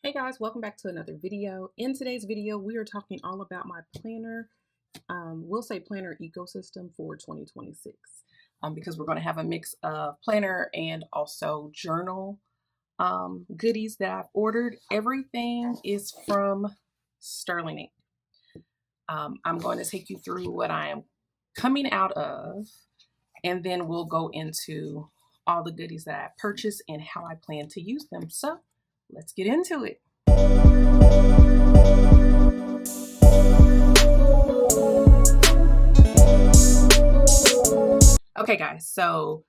Hey guys, welcome back to another video. In today's video, we are talking all about my planner, we'll say planner ecosystem for 2026, because we're going to have a mix of planner and also journal goodies that I've ordered. Everything is from Sterling Ink. I'm going to take you through what I am coming out of, and then we'll go into all the goodies that I purchased and how I plan to use them. So let's get into it. Okay guys, so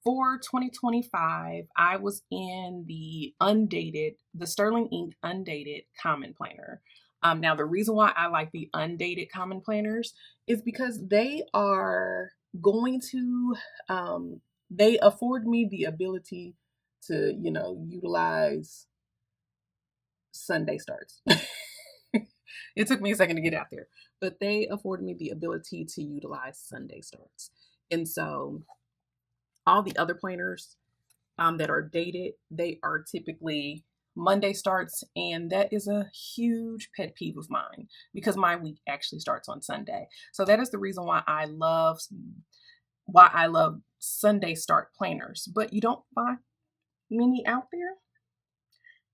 for 2025, I was in the Sterling Ink Undated Common Planner. Now the reason why I like the Undated Common Planners is because they are going to, they afford me the ability to, utilize Sunday starts. It took me a second to get out there, but they afford me the ability to utilize Sunday starts. And so all the other planners that are dated, they are typically Monday starts, and that is a huge pet peeve of mine because my week actually starts on Sunday. So that is the reason why I love Sunday start planners, but you don't find many out there.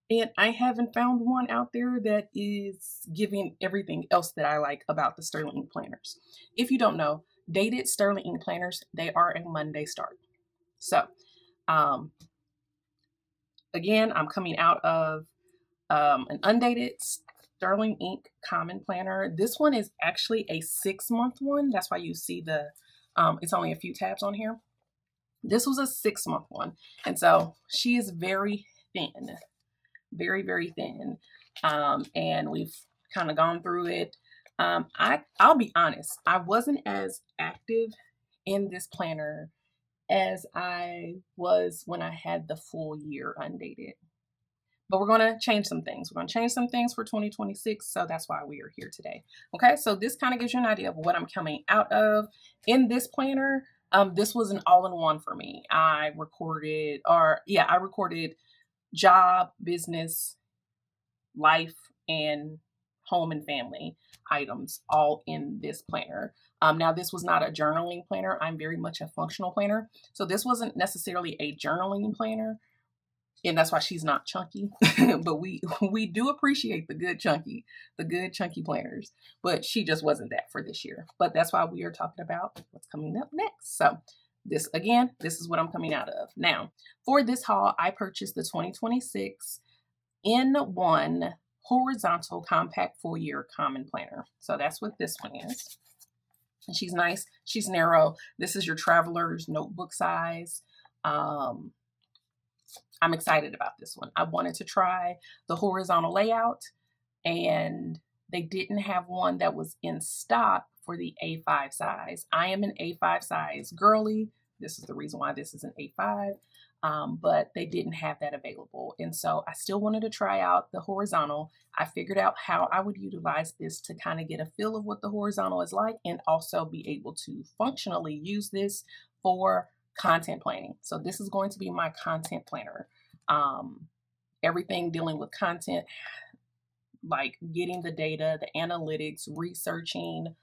And I haven't found one out there that is giving everything else that I like about the Sterling Ink planners. If you don't know, dated Sterling Ink planners, they are a Monday start. So, again, I'm coming out of an Undated Sterling Ink Common Planner. This one is actually a 6-month one. That's why you see the, it's only a few tabs on here. This was a 6-month one. And so she is very thin. Very, very thin. And we've kind of gone through it. I'll be honest, I wasn't as active in this planner as I was when I had the full year Undated. But we're going to change some things. We're going to change some things for 2026. So that's why we are here today. Okay, so this kind of gives you an idea of what I'm coming out of in this planner. This was an all-in-one for me. I recorded job, business, life, and home and family items all in this planner. Now, this was not a journaling planner. I'm very much a functional planner. So this wasn't necessarily a journaling planner. And that's why she's not chunky. But we do appreciate the good chunky planners. But she just wasn't that for this year. But that's why we are talking about what's coming up next. So this is what I'm coming out of. Now, for this haul, I purchased the 2026 N1 Horizontal Compact Full Year Common Planner. So that's what this one is. And she's nice. She's narrow. This is your traveler's notebook size. I'm excited about this one. I wanted to try the horizontal layout, and they didn't have one that was in stock for the A5 size. I am an A5 size girly. This is the reason why this is an A5, but they didn't have that available. And so I still wanted to try out the horizontal. I figured out how I would utilize this to kind of get a feel of what the horizontal is like and also be able to functionally use this for content planning. So this is going to be my content planner. Everything dealing with content, like getting the data, the analytics, researching,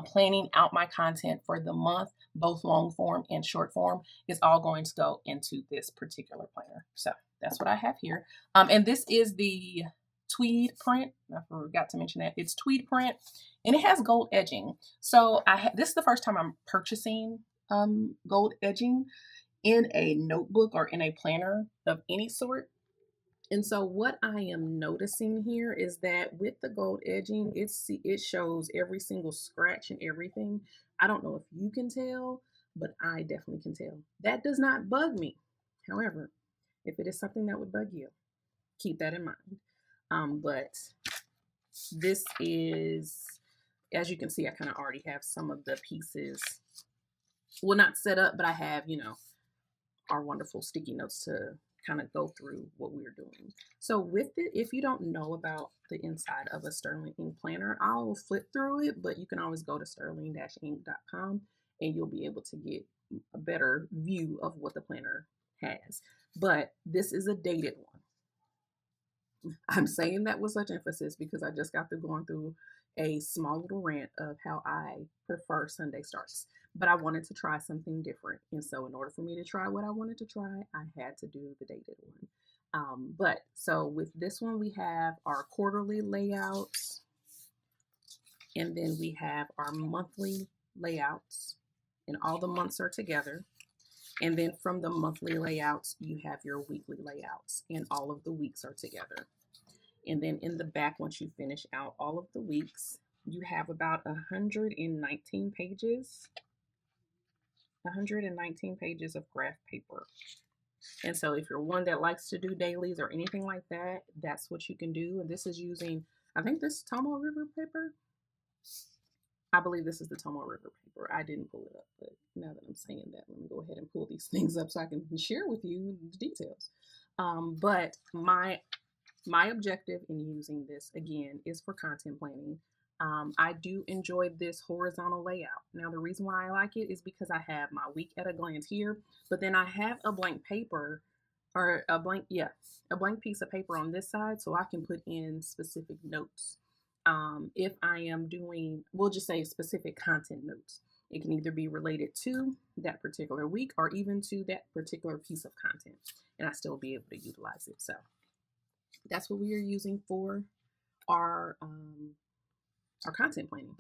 planning out my content for the month, both long form and short form, is all going to go into this particular planner. So that's what I have here. And this is the tweed print. I forgot to mention that. It's tweed print, and it has gold edging. So this is the first time I'm purchasing gold edging in a notebook or in a planner of any sort. And so what I am noticing here is that with the gold edging, it shows every single scratch and everything. I don't know if you can tell, but I definitely can tell. That does not bug me. However, if it is something that would bug you, keep that in mind. But this is, as you can see, I kind of already have some of the pieces, well, not set up, but I have, our wonderful sticky notes to kind of go through what we're doing. So with it, if you don't know about the inside of a Sterling Ink planner, I'll flip through it, but you can always go to sterling-ink.com and you'll be able to get a better view of what the planner has. But this is a dated one. I'm saying that with such emphasis because I just got through going through a small little rant of how I prefer Sunday starts. But I wanted to try something different. And so, in order for me to try what I wanted to try, I had to do the dated one. But so with this one, we have our quarterly layouts, and then we have our monthly layouts, and all the months are together. And then from the monthly layouts, you have your weekly layouts, and all of the weeks are together. And then in the back, once you finish out all of the weeks, you have about 119 pages, 119 pages of graph paper. And so if you're one that likes to do dailies or anything like that, that's what you can do. And this is using, I think this Tomo River paper. I believe this is the Tomo River paper. I didn't pull it up, but now that I'm saying that, let me go ahead and pull these things up so I can share with you the details. But my objective in using this, again, is for content planning. I do enjoy this horizontal layout. Now, the reason why I like it is because I have my week at a glance here, but then I have a blank paper or a blank piece of paper on this side so I can put in specific notes. If I am doing, we'll just say specific content notes. It can either be related to that particular week or even to that particular piece of content, and I still be able to utilize it. So that's what we are using for our content planning.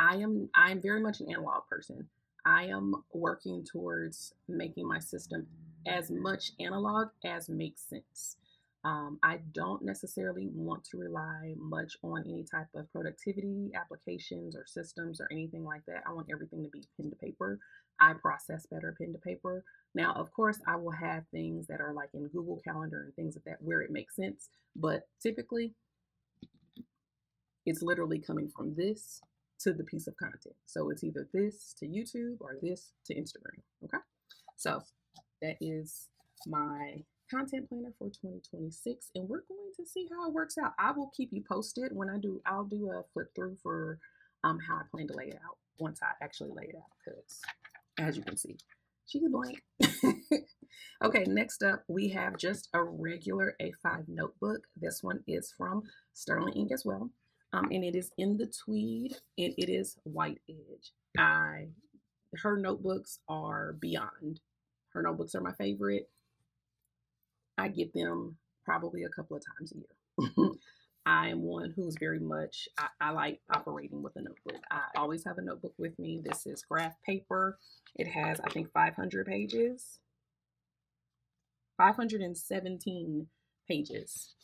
I'm very much an analog person. I am working towards making my system as much analog as makes sense. I don't necessarily want to rely much on any type of productivity applications or systems or anything like that. I want everything to be pen to paper. I process better pen to paper. Now, of course, I will have things that are like in Google Calendar and things like that where it makes sense, but typically it's literally coming from this to the piece of content. So it's either this to YouTube or this to Instagram. Okay. So that is my content planner for 2026, and we're going to see how it works out. I will keep you posted when I'll do a flip through for how I plan to lay it out once I actually lay it out, because as you can see, she's blank. Okay, next up we have just a regular A5 notebook. This one is from Sterling Ink as well. And it is in the tweed, and it is white edge. Her notebooks are beyond. Her notebooks are my favorite. I get them probably a couple of times a year. I am one who's very much, I like operating with a notebook. I always have a notebook with me. This is graph paper. It has, I think, 500 pages. 517 pages.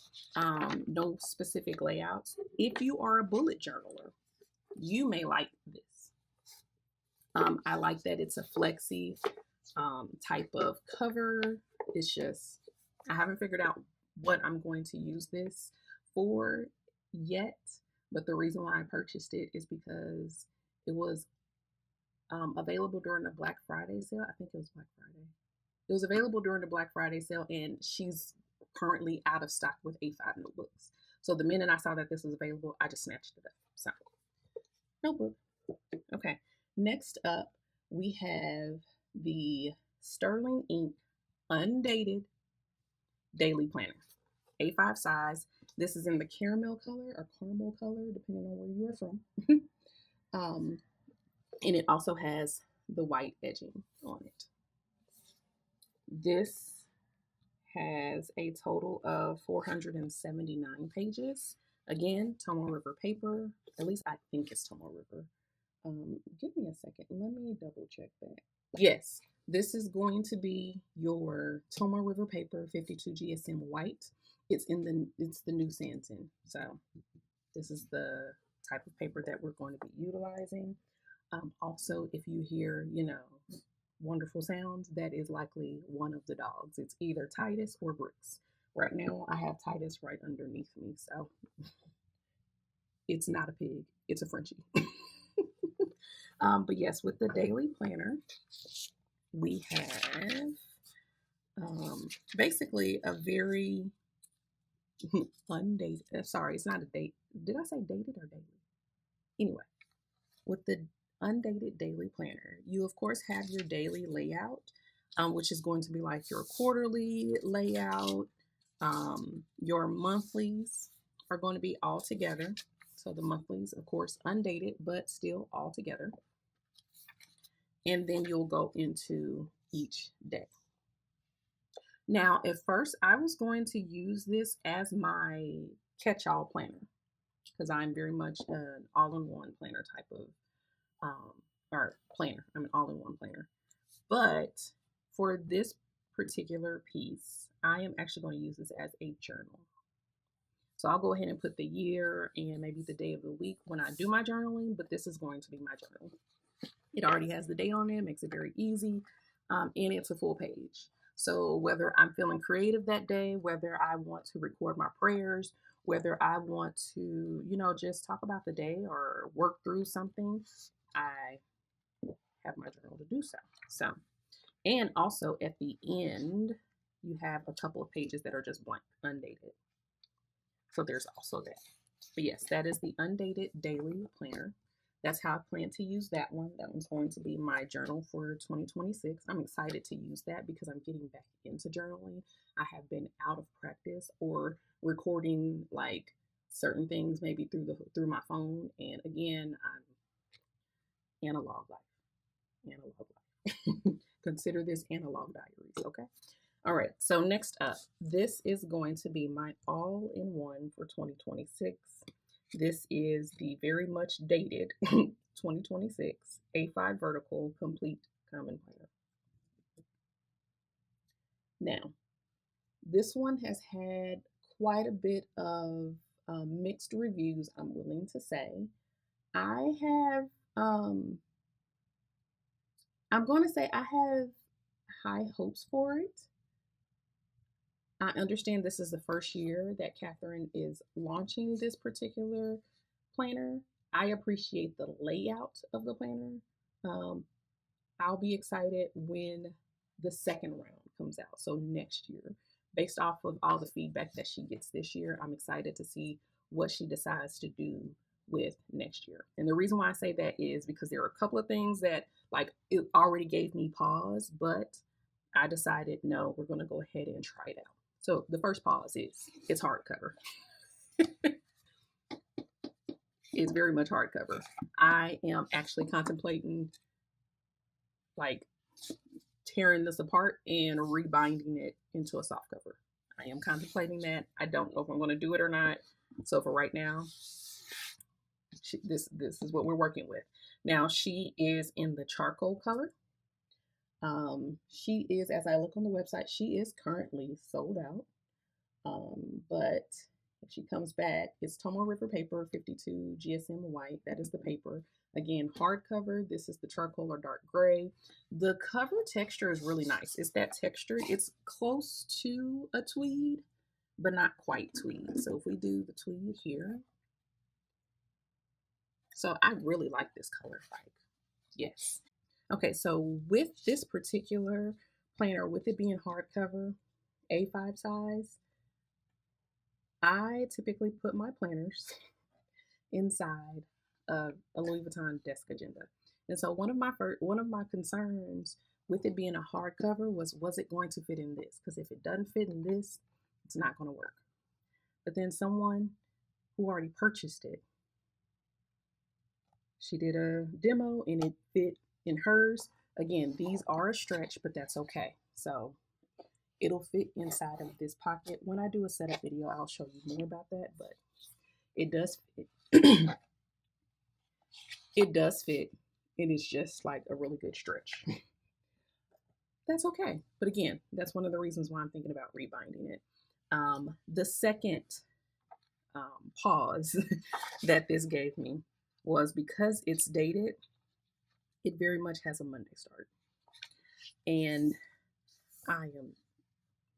No specific layouts. If you are a bullet journaler, you may like this. I like that it's a flexi type of cover. It's just, I haven't figured out what I'm going to use this for yet, but the reason why I purchased it is because it was available during the Black Friday sale. I think it was Black Friday. It was available during the Black Friday sale, and she's currently out of stock with A5 notebooks. So the minute I saw that this was available, I just snatched it up. So, notebook. Okay. Next up, we have the Sterling Ink Undated Daily Planner. A5 size. This is in the caramel color or caramel color, depending on where you are from. And it also has the white edging on it. This has a total of 479 pages. Again, Tomo River paper. At least I think it's Tomo River. Give me a second. Let me double check that. Yes, this is going to be your Tomo River paper, 52 GSM white. It's the new Santin. So this is the type of paper that we're going to be utilizing. Also, if you hear, wonderful sounds, that is likely one of the dogs. It's either Titus or Bricks. Right now, I have Titus right underneath me, so it's not a pig. It's a Frenchie. But yes, with the daily planner, we have basically a very undated. Sorry, it's not a date. Did I say dated or daily? Anyway, with the Undated Daily Planner, you of course have your daily layout, which is going to be like your quarterly layout, Your monthlies are going to be all together. So the monthlies, of course, undated, but still all together. And then you'll go into each day. Now, at first, I was going to use this as my catch-all planner because I'm very much an all-in-one planner type of, or planner. I'm an all-in-one planner. But for this particular piece, I am actually going to use this as a journal. So I'll go ahead and put the year and maybe the day of the week when I do my journaling, but this is going to be my journal. It already has the date on it, makes it very easy, and it's a full page. So whether I'm feeling creative that day, whether I want to record my prayers, whether I want to, just talk about the day or work through something, I have my journal to do so. So, and also at the end, you have a couple of pages that are just blank, undated. So there's also that. But yes, that is the Undated Daily Planner. That's how I plan to use that one. That one's going to be my journal for 2026. I'm excited to use that because I'm getting back into journaling. I have been out of practice or recording like certain things maybe through my phone. And again, I'm analog life. Consider this analog diaries, okay? All right, so next up, this is going to be my all-in-one for 2026. This is the very much dated 2026 A5 Vertical Complete Common Planner. Now, this one has had quite a bit of mixed reviews, I'm willing to say. I have, I'm going to say I have high hopes for it. I understand this is the first year that Catherine is launching this particular planner. I appreciate the layout of the planner. I'll be excited when the second round comes out. So next year, based off of all the feedback that she gets this year, I'm excited to see what she decides to do with next year. And the reason why I say that is because there are a couple of things that it already gave me pause, but I decided, no, we're going to go ahead and try it out. So the first pause is it's hardcover. It's very much hardcover. I am actually contemplating tearing this apart and rebinding it into a soft cover. I am contemplating that. I don't know if I'm going to do it or not. So for right now, this is what we're working with. Now she is in the charcoal color. She is, as I look on the website, she is currently sold out. But if she comes back, it's Tomo River paper, 52 GSM white. That is the paper. Again, hardcover. This is the charcoal or dark gray. The cover texture is really nice. It's that texture. It's close to a tweed, but not quite tweed. So if we do the tweed here. So I really like this color. Yes. Okay, so with this particular planner, with it being hardcover, A5 size, I typically put my planners inside of a Louis Vuitton desk agenda. And so one of my concerns with it being a hardcover was it going to fit in this? Because if it doesn't fit in this, it's not going to work. But then someone who already purchased it, she did a demo and it fit in hers. Again, these are a stretch, but that's okay. So it'll fit inside of this pocket. When I do a setup video, I'll show you more about that, but it does fit. It does fit. It is just like a really good stretch. That's okay. But again, that's one of the reasons why I'm thinking about rebinding it. The second pause that this gave me was because it's dated, it very much has a Monday start. And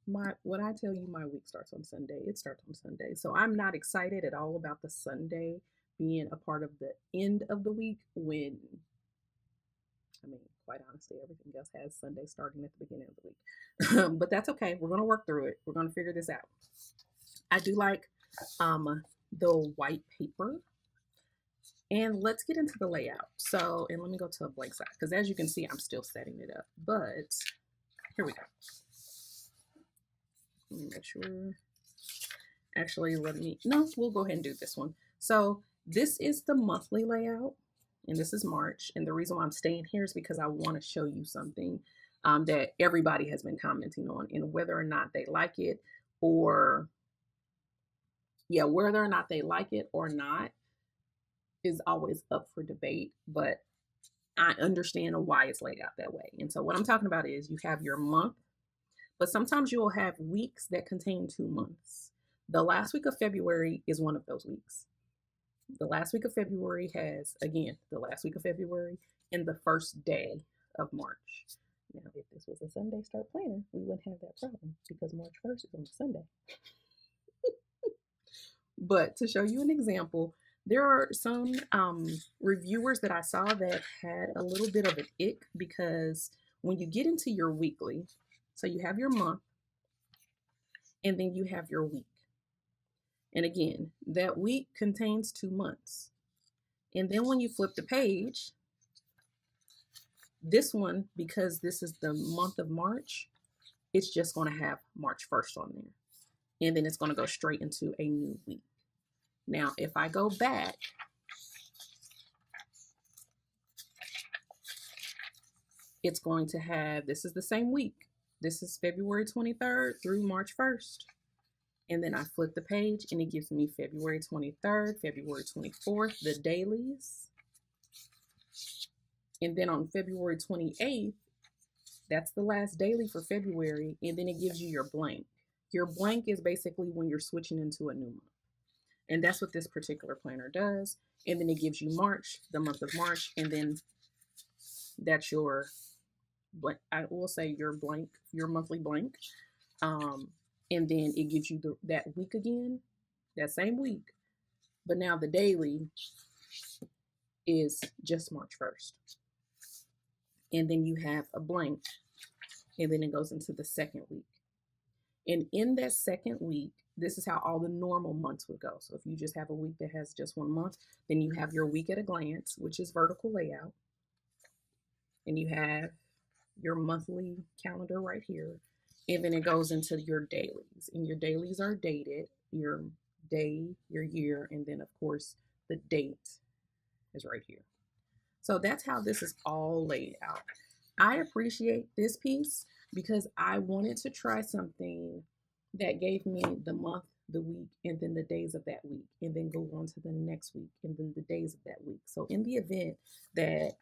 when I tell you my week starts on Sunday, it starts on Sunday. So I'm not excited at all about the Sunday being a part of the end of the week when, quite honestly, everything else has Sunday starting at the beginning of the week. But that's okay. We're going to work through it. We're going to figure this out. I do like the white paper. And let's get into the layout. So, and let me go to a blank side because as you can see, I'm still setting it up. But here we go. Let me make sure Actually, we'll go ahead and do this one. So this is the monthly layout, and this is March. And the reason why I'm staying here is because I want to show you something that everybody has been commenting on, and whether or not they like it, or whether or not they like it or not is always up for debate. But I understand why it's laid out that way. And so what I'm talking about is you have your month, but sometimes you will have weeks that contain 2 months. The last week of February is one of those weeks. The last week of February has, again, the last week of February and the first day of March. Now, if this was a Sunday start planner, we wouldn't have that problem because March 1st is on a Sunday. But to show you an example, there are some reviewers that I saw that had a little bit of an ick because when you get into your weekly, so you have your month and then you have your week. And again, that week contains 2 months. And then when you flip the page, this one, because this is the month of March, it's just going to have March 1st on there. And then it's going to go straight into a new week. Now, if I go back, it's going to have, this is the same week. This is February 23rd through March 1st. And then I flip the page and it gives me February 23rd, February 24th, the dailies. And then on February 28th, that's the last daily for February. And then it gives you your blank. Your blank is basically when you're switching into a new month. And that's what this particular planner does. And then it gives you March, the month of March. And then that's your, I will say your blank, your monthly blank. And then it gives you that week again, that same week. But now the daily is just March 1st. And then you have a blank. And then it goes into the second week. And in that second week, this is how all the normal months would go. So if you just have a week that has just 1 month, then you have your week at a glance, which is vertical layout. And you have your monthly calendar right here. And then it goes into your dailies. And your dailies are dated, your day, your year, and then of course the date is right here. So that's how this is all laid out. I appreciate this piece because I wanted to try something that gave me the month, the week, and then the days of that week, and then go on to the next week, and then the days of that week. So in the event that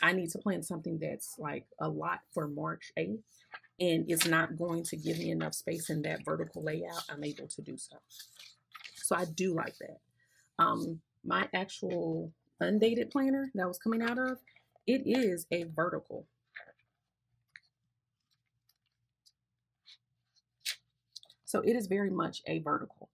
I need to plan something that's like a lot for March 8th, and it's not going to give me enough space in that vertical layout, I'm able to do so. So I do like that. My actual Undated planner that was coming out of, it is a vertical. So it is very much a vertical.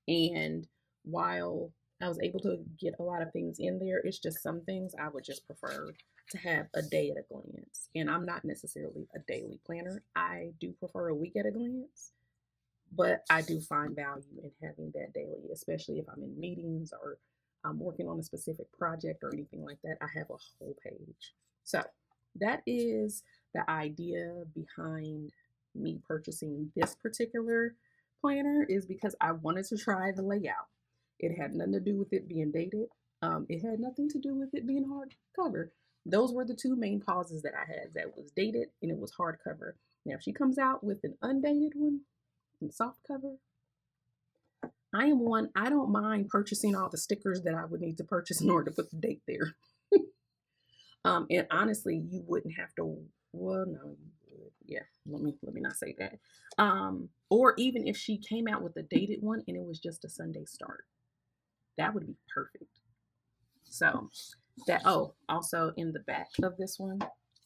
And while I was able to get a lot of things in there, it's just some things I would just prefer to have a day at a glance. And I'm not necessarily a daily planner. I do prefer a week at a glance, but I do find value in having that daily, especially if I'm in meetings or I'm working on a specific project or anything like that. I have a whole page. So that is the idea behind me purchasing this particular planner, is because I wanted to try the layout. It had nothing to do with it being dated. It had nothing to do with it being hardcover. Those were the two main pauses that I had. That was dated and it was hardcover. Now, if she comes out with an undated one and soft cover, I don't mind purchasing all the stickers that I would need to purchase in order to put the date there. And honestly, you wouldn't have to, well, no, you would. Yeah, let me not say that. Or even if she came out with a dated one and it was just a Sunday start, that would be perfect. So that, also in the back of this one,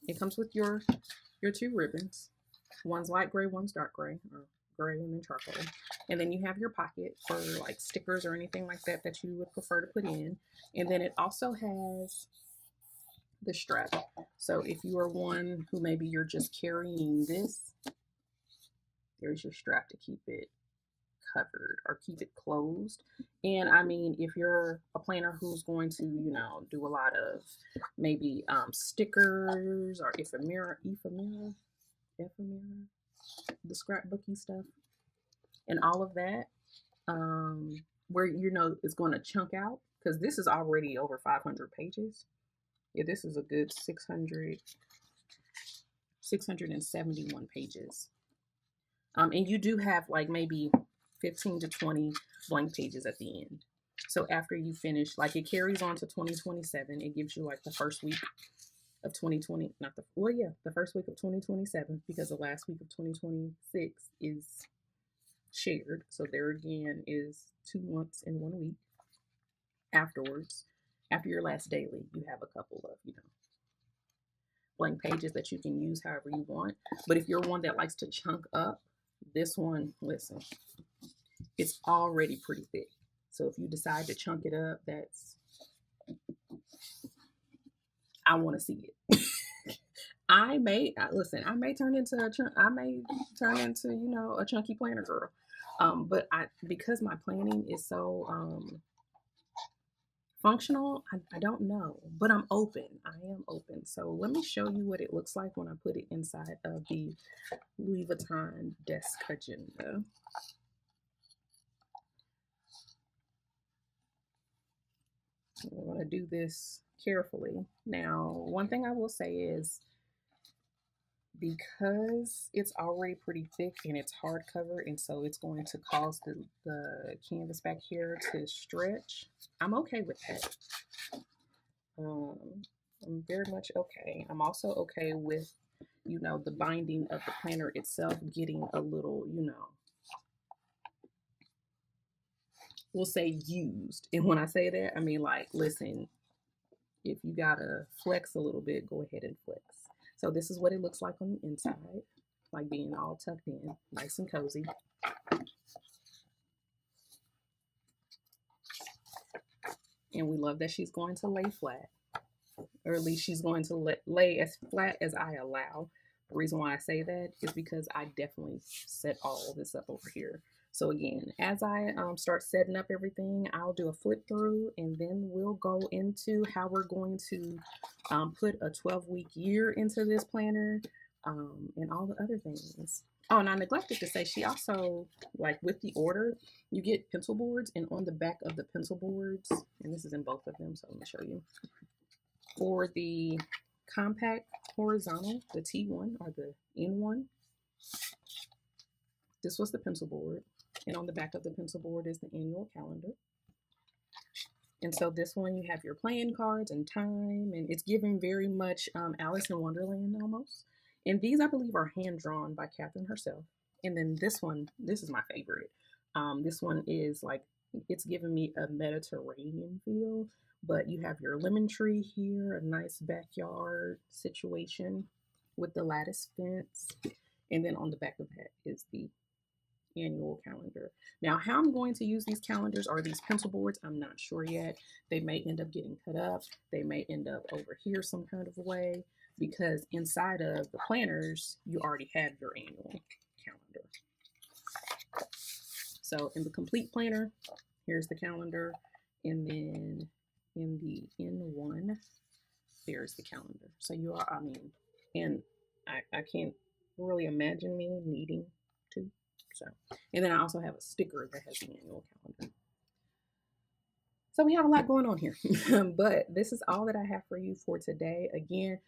it comes with your 2 ribbons. One's light gray, one's dark gray, or gray and then charcoal. And then you have your pocket for like stickers or anything like that that you would prefer to put in. And then it also has the strap. So if you are one who maybe you're just carrying this, there's your strap to keep it covered or keep it closed. And I mean, if you're a planner who's going to, do a lot of maybe stickers or ephemera, the scrapbooky stuff, and all of that, where you know it's going to chunk out, because this is already over 500 pages. Yeah, this is a good 671 pages. And you do have like maybe 15 to 20 blank pages at the end. So after you finish, like it carries on to 2027. It gives you like the first week of 2020, not the, well, yeah, the first week of 2027, because the last week of 2026 is shared. So there again is 2 months and 1 week. Afterwards, after your last daily, you have a couple of, you know, blank pages that you can use however you want. But if you're one that likes to chunk up, this one, listen, it's already pretty thick. So if you decide to chunk it up, that's, I want to see it. I may turn into you know, a chunky planner girl. But because my planning is so functional, I don't know, but I'm open. I am open. So let me show you what it looks like when I put it inside of the Louis Vuitton desk agenda. I'm going to do this carefully. Now, one thing I will say is, because it's already pretty thick and it's hardcover, and so it's going to cause the canvas back here to stretch, I'm okay with that. I'm very much okay. I'm also okay with, you know, the binding of the planner itself getting a little, you know, we'll say used. And when I say that, I mean, like, listen, if you gotta flex a little bit, go ahead and flex. So this is what it looks like on the inside, like being all tucked in, nice and cozy. And we love that she's going to lay flat, or at least she's going to lay as flat as I allow. The reason why I say that is because I definitely set all this up over here. So again, as I start setting up everything, I'll do a flip through, and then we'll go into how we're going to put a 12-week year into this planner, and all the other things. Oh, and I neglected to say, she also, like with the order, you get pencil boards, and on the back of the pencil boards, and this is in both of them, so let me show you. For the compact horizontal, the T1 or the N1, this was the pencil board. And on the back of the pencil board is the annual calendar. And so this one, you have your playing cards and time, and it's giving very much Alice in Wonderland almost. And these, I believe, are hand-drawn by Catherine herself. And then this one, this is my favorite. This one is like, it's giving me a Mediterranean feel, but you have your lemon tree here, a nice backyard situation with the lattice fence. And then on the back of that is the annual calendar. Now, how I'm going to use these calendars or these pencil boards, I'm not sure yet. They may end up getting cut up. They may end up over here some kind of way, because inside of the planners, you already have your annual calendar. So in the complete planner, here's the calendar. And then in the N1, there's the calendar. So you are, I mean, and I can't really imagine me needing to. So, and then I also have a sticker that has the annual calendar. So we have a lot going on here, but this is all that I have for you for today. Again,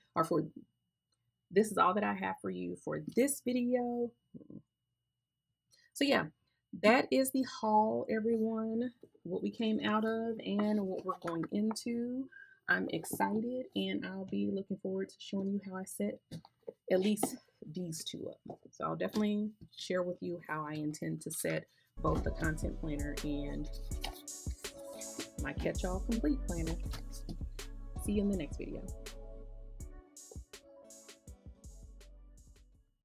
this is all that I have for you for this video. So yeah, that is the haul, everyone, what we came out of and what we're going into. I'm excited, and I'll be looking forward to showing you how I set at least these two up. So I'll definitely share with you how I intend to set both the content planner and my catch-all complete planner. See you in the next video.